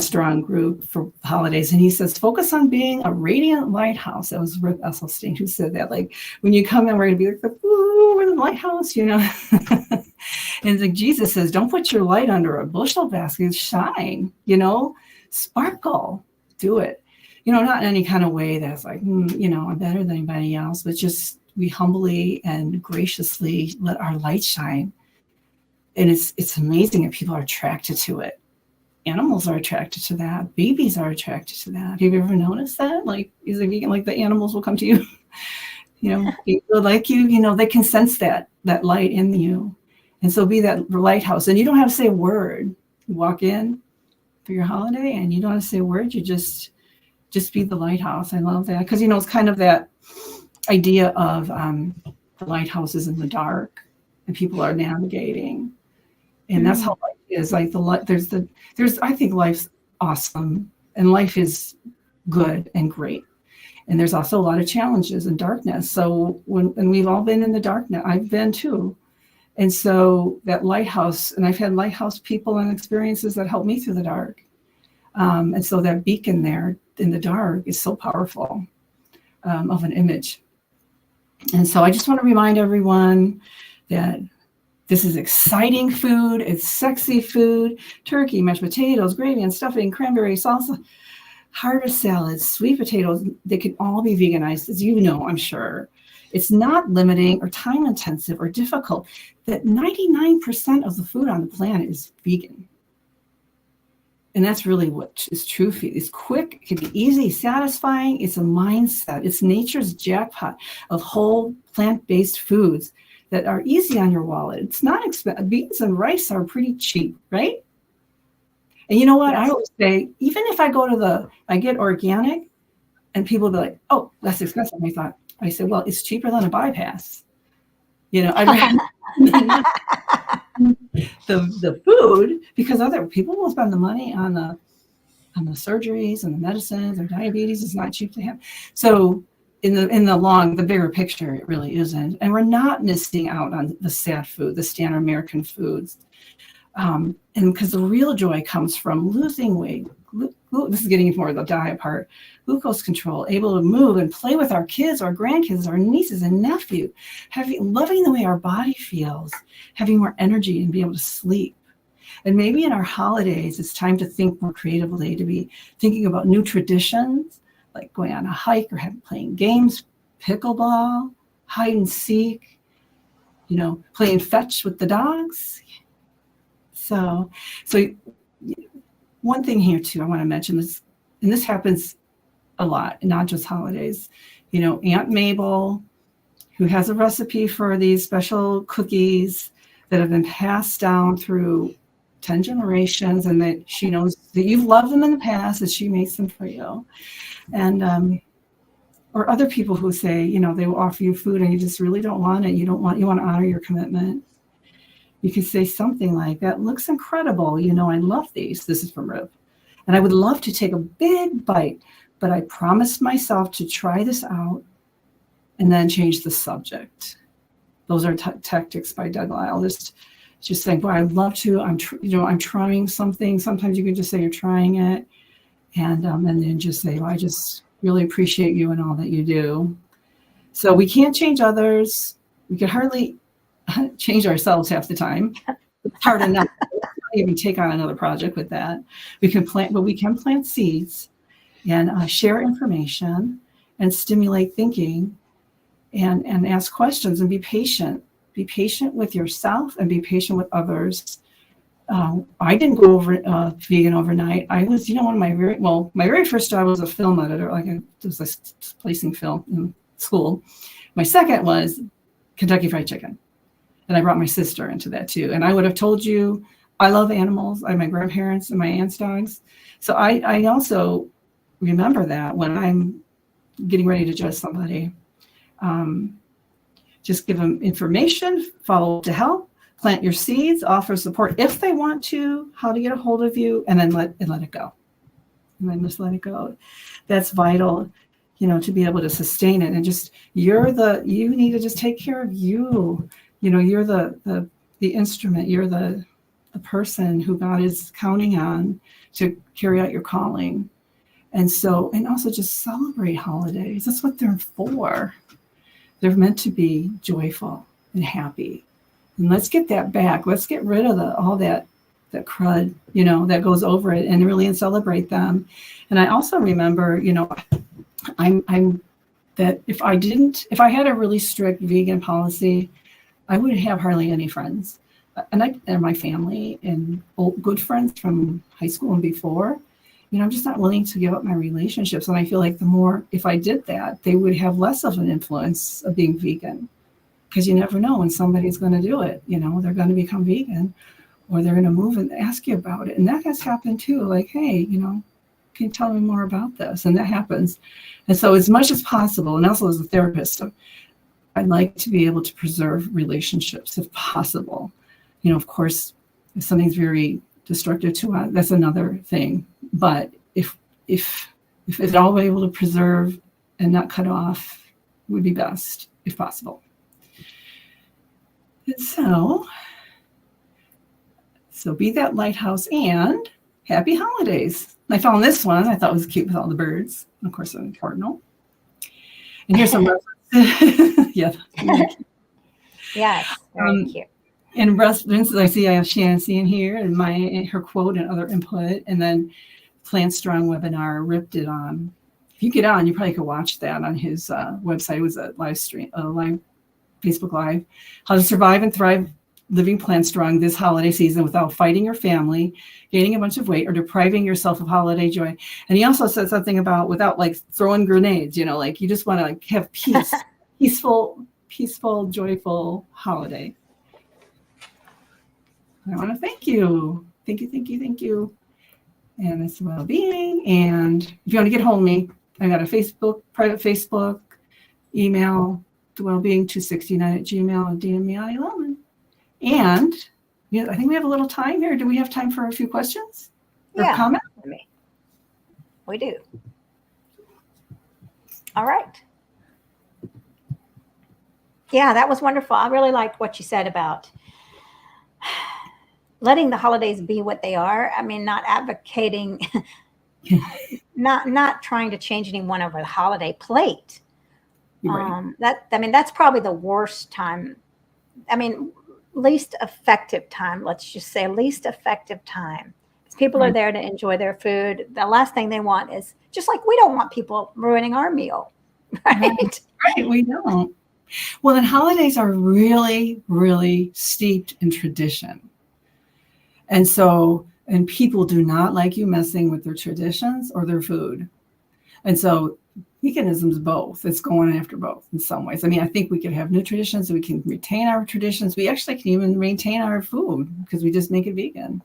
Strong group for holidays. And he says, focus on being a radiant lighthouse. That was Rick Esselstyn who said that. Like, when you come in, we're going to be like, ooh, we're the lighthouse, And it's like Jesus says, don't put your light under a bushel basket. Shine, sparkle, do it. Not in any kind of way that's like, I'm better than anybody else, but just we humbly and graciously let our light shine. And it's amazing that people are attracted to it. Animals are attracted to that. Babies are attracted to that. Have you ever noticed that? Like, is it vegan? Like the animals will come to you, people like you, they can sense that light in you. And so be that lighthouse. And you don't have to say a word. You walk in for your holiday and you don't have to say a word. You just be the lighthouse. I love that. Because, it's kind of that idea of the lighthouse is in the dark and people are navigating. And that's how life is. Like I think life's awesome and life is good and great. And there's also a lot of challenges and darkness. So and we've all been in the darkness. I've been too. And so that lighthouse, and I've had lighthouse people and experiences that help me through the dark. And so that beacon there in the dark is so powerful of an image. And so I just want to remind everyone that this is exciting food. It's sexy food. Turkey, mashed potatoes, gravy and stuffing, cranberry salsa, harvest salads, sweet potatoes. They can all be veganized, as you know, I'm sure. It's not limiting or time intensive or difficult. That 99% of the food on the planet is vegan. And that's really what is true food. It's quick, it can be easy, satisfying. It's a mindset. It's nature's jackpot of whole plant-based foods that are easy on your wallet. It's not expensive. Beans and rice are pretty cheap, right? And you know what? Yes. I always say, even if I go I get organic, and people be like, oh, that's expensive. I thought, I said, well, it's cheaper than a bypass. I'd rather the food, because other people will spend the money on the surgeries and the medicines or diabetes is not cheap to have. So in the bigger picture, it really isn't. And we're not missing out on the sad food, the standard American foods. And because the real joy comes from losing weight. This is getting more of the diet part. Glucose control, able to move and play with our kids, our grandkids, our nieces and nephews, loving the way our body feels, having more energy and be able to sleep. And maybe in our holidays, it's time to think more creatively, to be thinking about new traditions, like going on a hike or playing games, pickleball, hide and seek, playing fetch with the dogs. So one thing here too, I want to mention this, and this happens a lot, not just holidays. Aunt Mabel, who has a recipe for these special cookies that have been passed down through 10 generations, and that she knows that you've loved them in the past, that she makes them for you. And or other people who say, they will offer you food and you just really don't want it. You want to honor your commitment. You could say something like, that looks incredible. I love these. This is from Rib. And I would love to take a big bite, but I promised myself to try this out and then change the subject. Those are tactics by Doug Lyle. Just saying, boy, I'd love to. I'm trying something. Sometimes you can just say you're trying it, and then just say, well, I just really appreciate you and all that you do. So we can't change others. We can hardly change ourselves half the time. It's hard enough to even take on another project with that. We can plant seeds and share information and stimulate thinking and ask questions and be patient. Be patient with yourself and be patient with others. I didn't go vegan overnight. I was, one of my very first job was a film editor. It was placing film in school. My second was Kentucky Fried Chicken. And I brought my sister into that too. And I would have told you, I love animals. I have my grandparents and my aunt's dogs. So I also remember that when I'm getting ready to judge somebody. Just give them information, follow up to help, plant your seeds, offer support if they want to, how to get a hold of you, and then let it go. And then just let it go. That's vital, to be able to sustain it. And just you need to just take care of you. You're the instrument. You're the person who God is counting on to carry out your calling. And also just celebrate holidays. That's what they're for. They're meant to be joyful and happy. And let's get that back. Let's get rid of all that crud, that goes over it and really celebrate them. And I also remember, I'm that if I had a really strict vegan policy, I wouldn't have hardly any friends. And my family and good friends from high school and before, I'm just not willing to give up my relationships. And I feel like if I did that, they would have less of an influence of being vegan, because you never know when somebody's going to do it. They're going to become vegan, or they're going to move and ask you about it. And that has happened too. Like, hey, can you tell me more about this? And that happens. And so as much as possible, and also as a therapist, I'd like to be able to preserve relationships if possible. Of course, if something's very destructive to us, that's another thing. But if at all we're able to preserve and not cut off, would be best if possible. And so be that lighthouse and happy holidays. I found this one. I thought it was cute with all the birds. And of course, an cardinal. And here's some references. Yeah. Yes, very cute. In references, I have Shancy in here and her quote and other input, and then Plant Strong webinar ripped it on. If you get on, you probably could watch that on his website. It was a live stream, a live Facebook Live. How to survive and thrive living Plant Strong this holiday season without fighting your family, gaining a bunch of weight, or depriving yourself of holiday joy. And he also said something about without throwing grenades. You just want to have peace, peaceful, joyful holiday. I want to thank you. Thank you. And it's well-being. And if you want to get hold of me, I got a private Facebook, email thewellbeing269@gmail and Dina Miani Lauman. And yeah, I think we have a little time here. Do we have time for a few questions or comments? We do. All right. Yeah, that was wonderful. I really liked what you said about letting the holidays be what they are. I mean, not advocating, not trying to change anyone over the holiday plate. Right. That's probably the worst time. I mean, least effective time. Let's just say least effective time. Because people are there to enjoy their food. The last thing they want is, just like we don't want people ruining our meal, right? Right. We don't. Well, then holidays are really, really steeped in tradition. And people do not like you messing with their traditions or their food. And so veganism is both. It's going after both in some ways. I mean, I think we could have new traditions. We can retain our traditions. We actually can even maintain our food because we just make it vegan.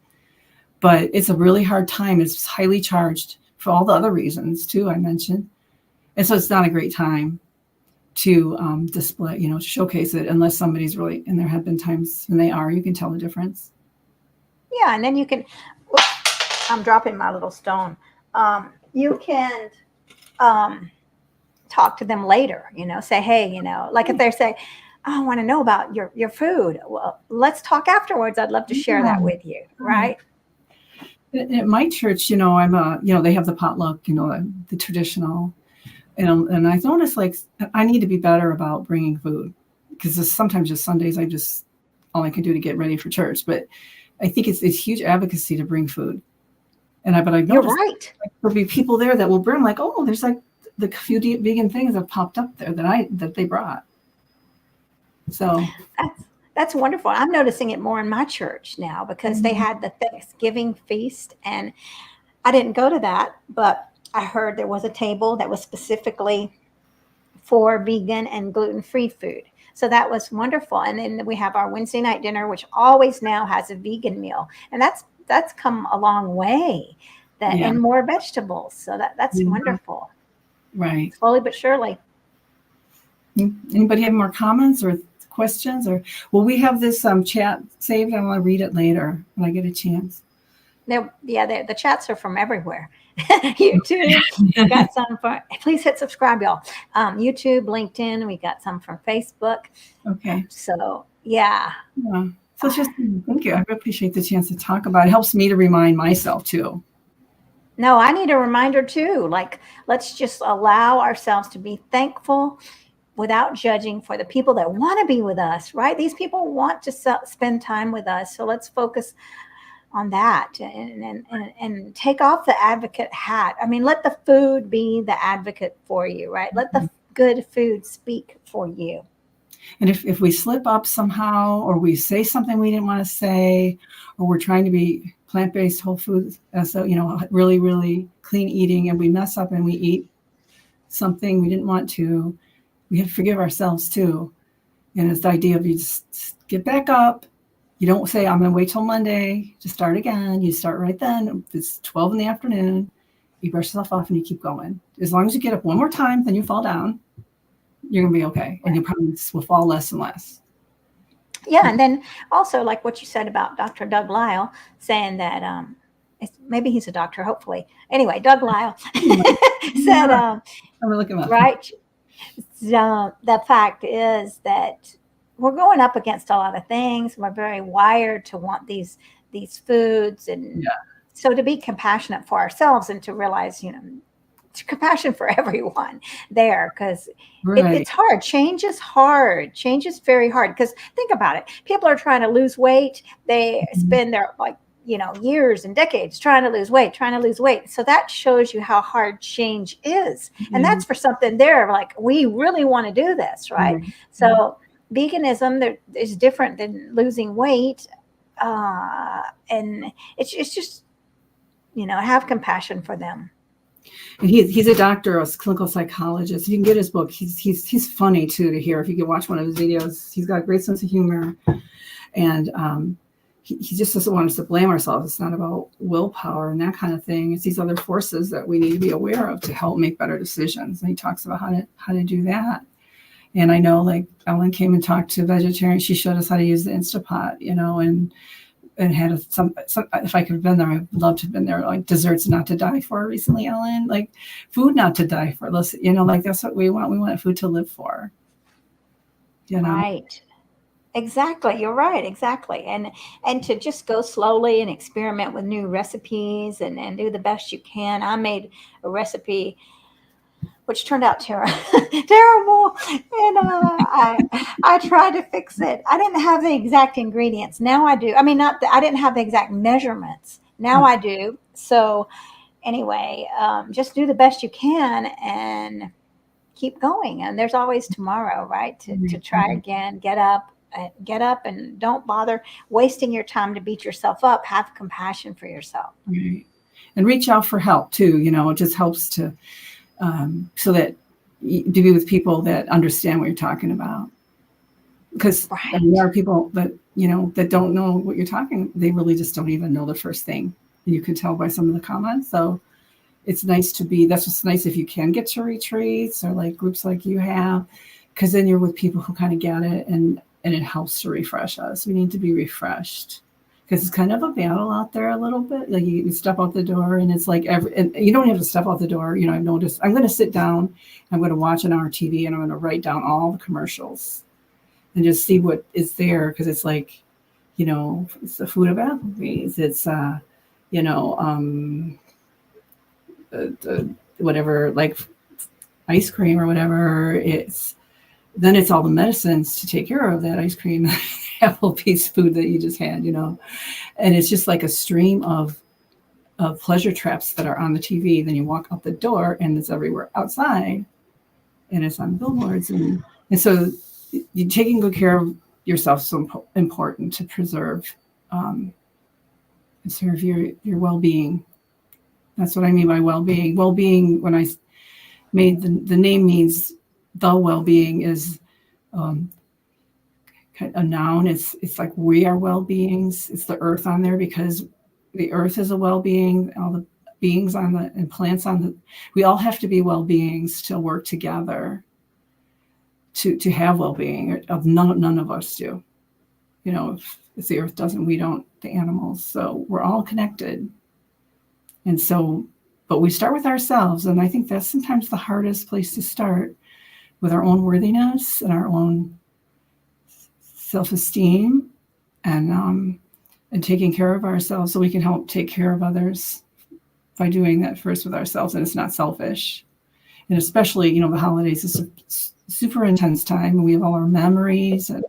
But it's a really hard time. It's highly charged for all the other reasons, too, I mentioned. And so it's not a great time to display, to showcase it unless somebody's really, and there have been times when you can tell the difference. Yeah, and then you can, I'm dropping my little stone. You can talk to them later, say, hey, like if they say, oh, I want to know about your food. Well, let's talk afterwards. I'd love to share that with you, right? At my church, they have the potluck, the traditional. And I noticed I need to be better about bringing food because sometimes just Sundays, all I can do to get ready for church. But I think it's huge advocacy to bring food. But I've noticed you're right. There'll be people there that will bring there's the few vegan things that popped up there that they brought. So that's wonderful. I'm noticing it more in my church now because they had the Thanksgiving feast, and I didn't go to that, but I heard there was a table that was specifically for vegan and gluten-free food. So that was wonderful. And then we have our Wednesday night dinner, which always now has a vegan meal. And that's come a long way. And more vegetables. So that's wonderful. Right. Slowly but surely. Anybody have more comments or questions? We have this chat saved. I want to read it later when I get a chance. The chats are from everywhere. YouTube, we got some from, please hit subscribe, y'all. YouTube, LinkedIn, we got some from Facebook. Okay. So, yeah. So thank you. I appreciate the chance to talk about it. It helps me to remind myself too. No, I need a reminder too. Let's just allow ourselves to be thankful without judging for the people that want to be with us, right? These people want to spend time with us. So let's focus on that and take off the advocate hat. I mean, let the food be the advocate for you, right? Let the good food speak for you. And if we slip up somehow, or we say something we didn't want to say, or we're trying to be plant-based whole foods, so really, really clean eating, and we mess up and we eat something we didn't want to, we have to forgive ourselves too. And it's the idea of you just get back up. You don't say, I'm going to wait till Monday to start again. You start right then. It's 12 in the afternoon. You brush yourself off and you keep going. As long as you get up one more time, then you fall down, you're going to be okay. And you probably will fall less and less. Yeah. And then also, like what you said about Dr. Doug Lisle saying that maybe he's a doctor, hopefully. Anyway, Doug Lisle said, I'm going to look him up. Right. The fact is that we're going up against a lot of things. We're very wired to want these foods. And so to be compassionate for ourselves and to realize, compassion for everyone there, because it's hard. Change is hard. Change is very hard. Because think about it. People are trying to lose weight. They spend their years and decades trying to lose weight. So that shows you how hard change is. And that's for something there. We really want to do this, right? So veganism is different than losing weight. And it's just, have compassion for them. And he's a doctor, a clinical psychologist. You can get his book. He's funny too to hear. If you can watch one of his videos, he's got a great sense of humor. And he just doesn't want us to blame ourselves. It's not about willpower and that kind of thing. It's these other forces that we need to be aware of to help make better decisions. And he talks about how to do that. And I know like Ellen came and talked to vegetarians. She showed us how to use the Instapot, and had some, if I could have been there, I'd love to have been there. Like desserts not to die for recently, Ellen, like food not to die for. Listen, like that's what we want. We want food to live for, Right. Exactly. You're right. Exactly. And to just go slowly and experiment with new recipes and do the best you can. I made a recipe which turned out terrible. And I tried to fix it. I didn't have the exact ingredients. Now I do. I mean, I didn't have the exact measurements. Now I do. So anyway, just do the best you can and keep going. And there's always tomorrow, right? To try again, get up and don't bother wasting your time to beat yourself up. Have compassion for yourself. Right. And reach out for help too. It just helps to, so that to be with people that understand what you're talking about. Because there are people that, that don't know what you're talking. They really just don't even know the first thing. And you can tell by some of the comments. So it's nice that's what's nice if you can get to retreats or like groups like you have, because then you're with people who kind of get it and it helps to refresh us. We need to be refreshed because it's kind of a battle out there a little bit. Like you step out the door and it's like and you don't have to step out the door. I've noticed I'm going to sit down, I'm going to watch an hour TV and I'm going to write down all the commercials and just see what is there. Cause it's like, it's the food of Applebee's. It's, whatever, like ice cream or whatever. Then it's all the medicines to take care of that ice cream, Applebee's food that you just had, and it's just like a stream of pleasure traps that are on the TV. Then you walk out the door and it's everywhere outside and it's on billboards. And so you taking good care of yourself is so important to preserve and serve your well-being. That's what I mean by well-being. Well-being, when I made the name means the well-being is a noun. It's like we are well-beings. It's the earth on there because the earth is a well-being. All the beings and plants we all have to be well-beings to work together to have well-being. Of none of us do. If the earth doesn't, we don't, the animals. So we're all connected. And so, but we start with ourselves. And I think that's sometimes the hardest place to start, with our own worthiness and our own self-esteem and taking care of ourselves so we can help take care of others by doing that first with ourselves. And it's not selfish. And especially, the holidays is a super intense time. And we have all our memories. And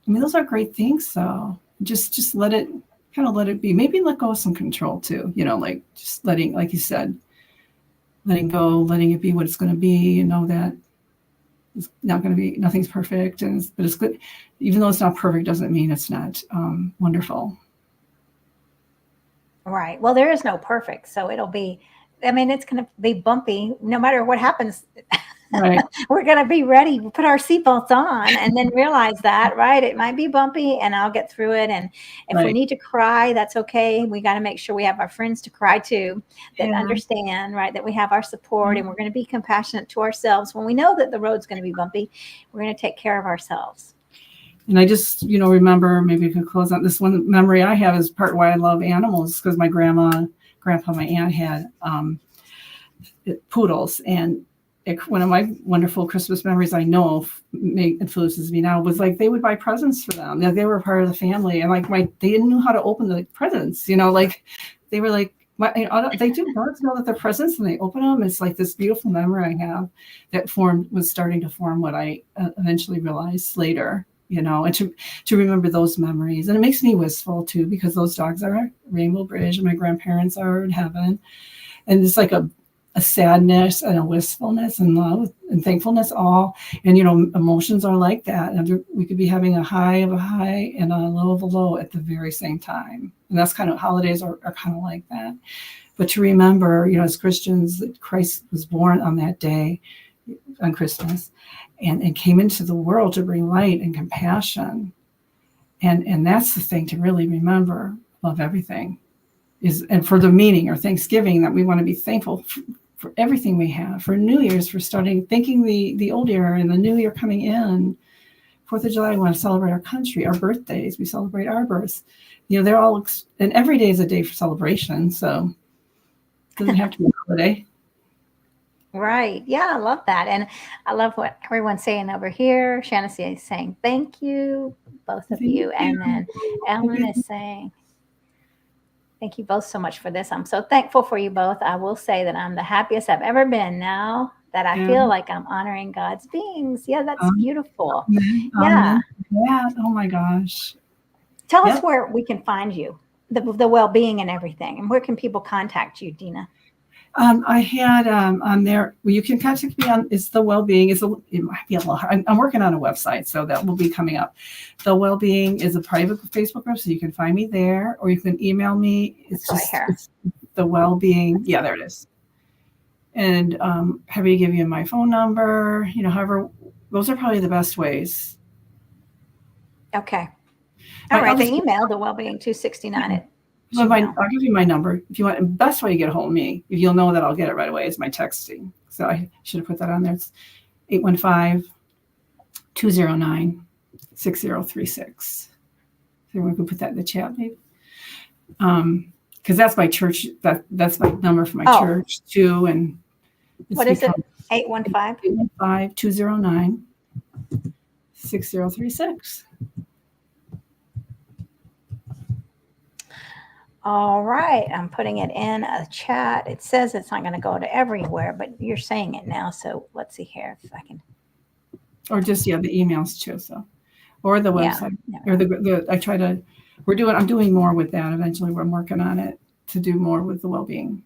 those are great things. So just let it be. Maybe let go of some control too, like just letting, like you said, letting go, letting it be what it's going to be, and know that it's not going to be, nothing's perfect. But it's good. Even though it's not perfect, doesn't mean it's not wonderful. Right. Well, there is no perfect. So it'll be, it's going to be bumpy no matter what happens. Right. We're going to be ready, put our seatbelts on and then realize that, right? It might be bumpy and I'll get through it. And if we need to cry, that's okay. We got to make sure we have our friends to cry to that understand, right? That we have our support and we're going to be compassionate to ourselves. When we know that the road's going to be bumpy, we're going to take care of ourselves. And I just, remember, maybe we can close out this one memory I have is part why I love animals, because my grandpa, my aunt had poodles. And one of my wonderful Christmas memories I know influences me now was like they would buy presents for them. They were part of the family, and they didn't know how to open the presents. Like they were like, they do. Dogs know that they're presents, and they open them. It's like this beautiful memory I have that was starting to form what I eventually realized later. And to remember those memories, and it makes me wistful too because those dogs are at Rainbow Bridge, and my grandparents are in heaven, and it's like a sadness and a wistfulness and love and thankfulness all. And, emotions are like that. And we could be having a high of a high and a low of a low at the very same time. And that's kind of, holidays are kind of like that. But to remember, as Christians, that Christ was born on that day, on Christmas, and came into the world to bring light and compassion. And that's the thing to really remember above everything. And for the meaning or Thanksgiving, that we want to be thankful for everything we have, for New Year's, for starting thinking the old year and the new year coming in. 4th of July, we want to celebrate our country, our birthdays. We celebrate our births. They're all, and every day is a day for celebration. So it doesn't have to be a holiday. Right. Yeah, I love that. And I love what everyone's saying over here. Shannon is saying thank you, both of you. And then Ellen is saying, thank you both so much for this. I'm so thankful for you both. I will say that I'm the happiest I've ever been now that I feel like I'm honoring God's beings. Yeah, that's beautiful. Yeah. Yeah. Oh my gosh. Tell us where we can find you, the well-being and everything. And where can people contact you, Dina? I had on there. Well, you can contact me on. It's the Wellbeing. It might be a little hard. I'm working on a website, so that will be coming up. The Wellbeing is a private Facebook group, so you can find me there, or you can email me. It's it's the Wellbeing. Yeah, there it is. And happy to give you my phone number. However, those are probably the best ways. Okay. All right. The email, the Wellbeing 269 at I'll give you my number if you want. The best way to get a hold of me, if you'll know that I'll get it right away, is my texting. So I should have put that on there. It's 815-209-6036. Everyone can put that in the chat, maybe. Because that's my church. That's my number for my church too. And what is it? 815-209-6036. All right, I'm putting it in a chat. It says it's not going to go to everywhere, but you're saying it now. So let's see here if I can. Or just the emails too. So, or the website, or the I try to. I'm doing more with that. Eventually, we're working on it to do more with the well-being.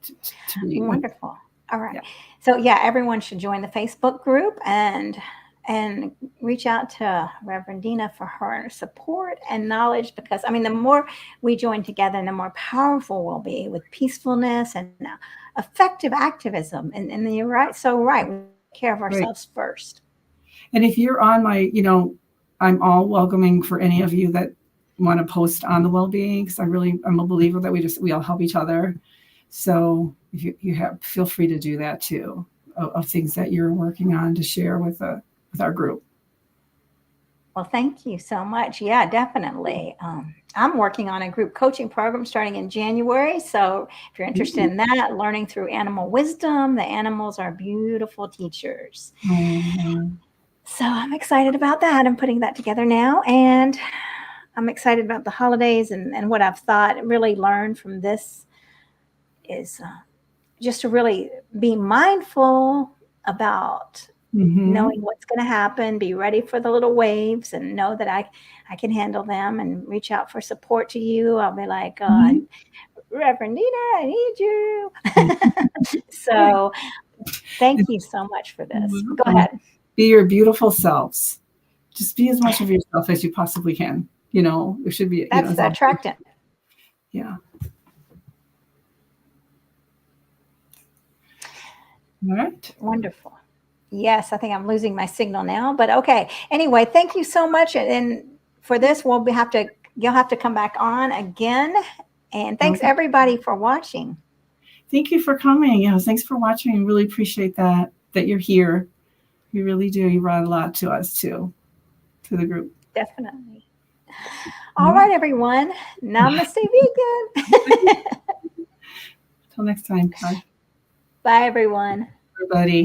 To be wonderful. All right. Yeah. So everyone should join the Facebook group and reach out to Reverend Dina for her support and knowledge, because the more we join together, the more powerful we'll be with peacefulness and effective activism. And you're right. So we take care of ourselves first. And if you're on my, I'm all welcoming for any of you that want to post on the well-being, because I'm a believer that we all help each other. So if you feel free to do that too, of things that you're working on to share with our group. Well, thank you so much. Yeah, definitely. I'm working on a group coaching program starting in January. So if you're interested in that, learning through animal wisdom, the animals are beautiful teachers. So I'm excited about that. I'm putting that together now. And I'm excited about the holidays and what I've really learned from this is just to really be mindful about knowing what's going to happen, be ready for the little waves, and know that I can handle them, and reach out for support to you. I'll be like, Reverend Dina, I need you. So thank you so much for this. Go ahead. Be your beautiful selves. Just be as much of yourself as you possibly can. It should be. That's the attractant. Yeah. All right. Wonderful. Yes, I think I'm losing my signal now, but okay. Anyway, thank you so much. And for this, you'll have to come back on again. And thanks everybody for watching. Thank you for coming. Thanks for watching. I really appreciate that you're here. You really do. You brought a lot to us too, to the group. Definitely. All right, everyone. Namaste, vegan. Till next time. Bye. Bye, everyone. Everybody.